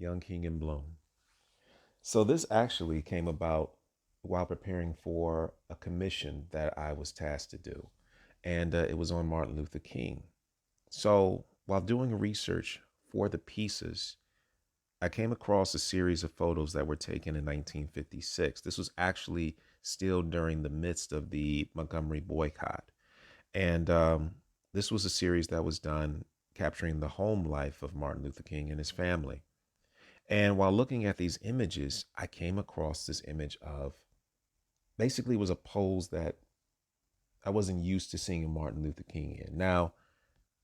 Young King in Bloom. So this actually came about while preparing for a commission that I was tasked to do, and it was on Martin Luther King. So while doing research for the pieces, I came across a series of photos that were taken in 1956. This was actually still during the midst of the Montgomery boycott. And this was a series that was done capturing the home life of Martin Luther King and his family. And while looking at these images, I came across this image of basically was a pose that I wasn't used to seeing Martin Luther King in. Now,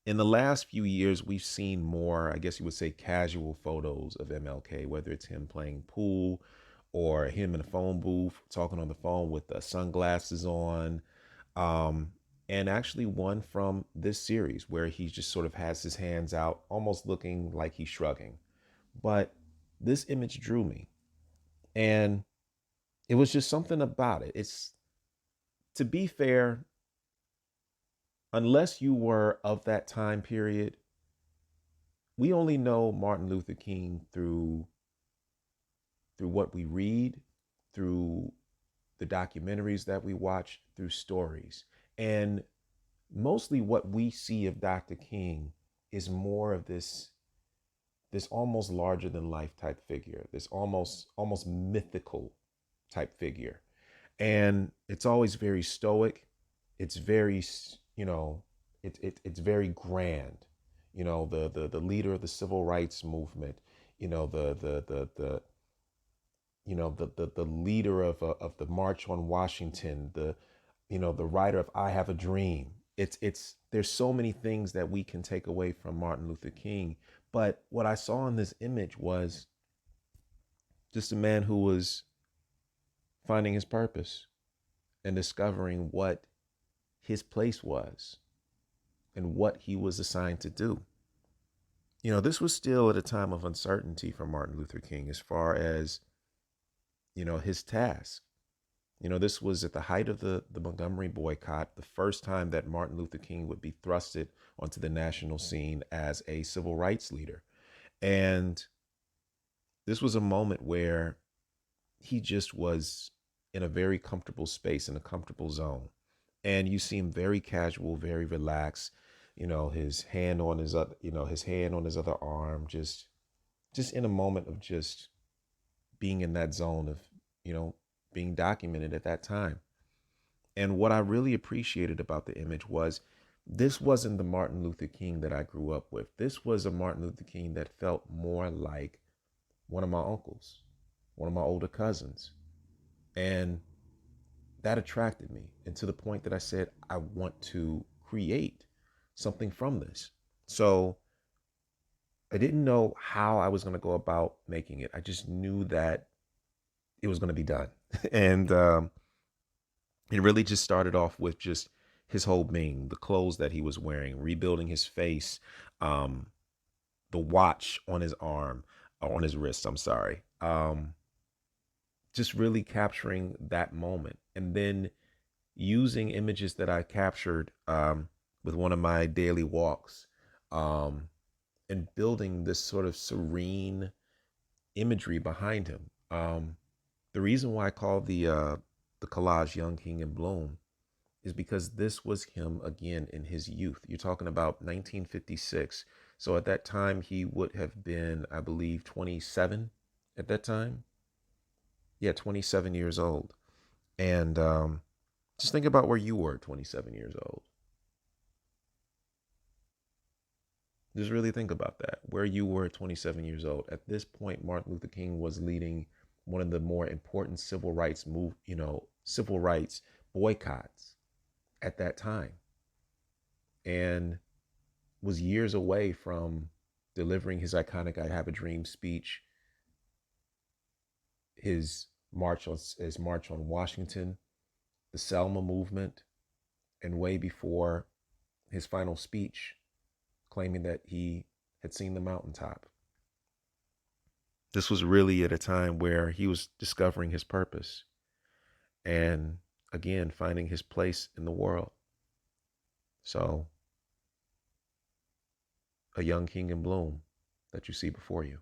in the last few years, we've seen more, I guess you would say, casual photos of MLK, whether it's him playing pool or him in a phone booth talking on the phone with sunglasses on. Um, and actually one from this series where he just sort of has his hands out, almost looking like he's shrugging. But this image drew me. And it was just something about it. It's, to be fair, unless you were of that time period, we only know Martin Luther King through what we read, through the documentaries that we watch, through stories. And mostly what we see of Dr. King is more of this almost larger than life type figure, this almost mythical type figure. And it's always very stoic. It's very, you know, it's very grand. The leader of the civil rights movement, the the leader of the March on Washington, the writer of I Have a Dream. It's there's so many things that we can take away from Martin Luther King, but what I saw in this image was just a man who was finding his purpose and discovering what his place was and what he was assigned to do. This was still at a time of uncertainty for Martin Luther King as far as, his task. This was at the height of the Montgomery boycott, the first time that Martin Luther King would be thrusted onto the national scene as a civil rights leader. And this was a moment where he just was in a very comfortable space, in a comfortable zone. And you see him very casual, very relaxed, his hand on his other, his hand on his other arm, just in a moment of just being in that zone of, you know, being documented at that time. And what I really appreciated about the image was this wasn't the Martin Luther King that I grew up with. This was a Martin Luther King that felt more like one of my uncles, one of my older cousins. And that attracted me. And to the point that I said, I want to create something from this. So I didn't know how I was going to go about making it. I just knew that it was going to be done. And it really just started off with just his whole being, the clothes that he was wearing, rebuilding his face, um, the watch on his arm, on his wrist, I'm sorry. Just really capturing that moment. And then using images that I captured with one of my daily walks, um, and building this sort of serene imagery behind him. The reason why I call the collage "Young King in Bloom" is because this was him again in his youth. You're talking about 1956. So at that time, he would have been, I believe, 27 at that time. Yeah, 27 years old. And just think about where you were at 27 years old. Just really think about that, where you were at 27 years old. At this point, Martin Luther King was leading one of the more important civil rights boycotts at that time, and was years away from delivering his iconic "I Have a Dream" speech, his march on Washington, the Selma movement, and way before his final speech, claiming that he had seen the mountaintop. This was really at a time where he was discovering his purpose and again finding his place in the world. So, a young king in bloom that you see before you.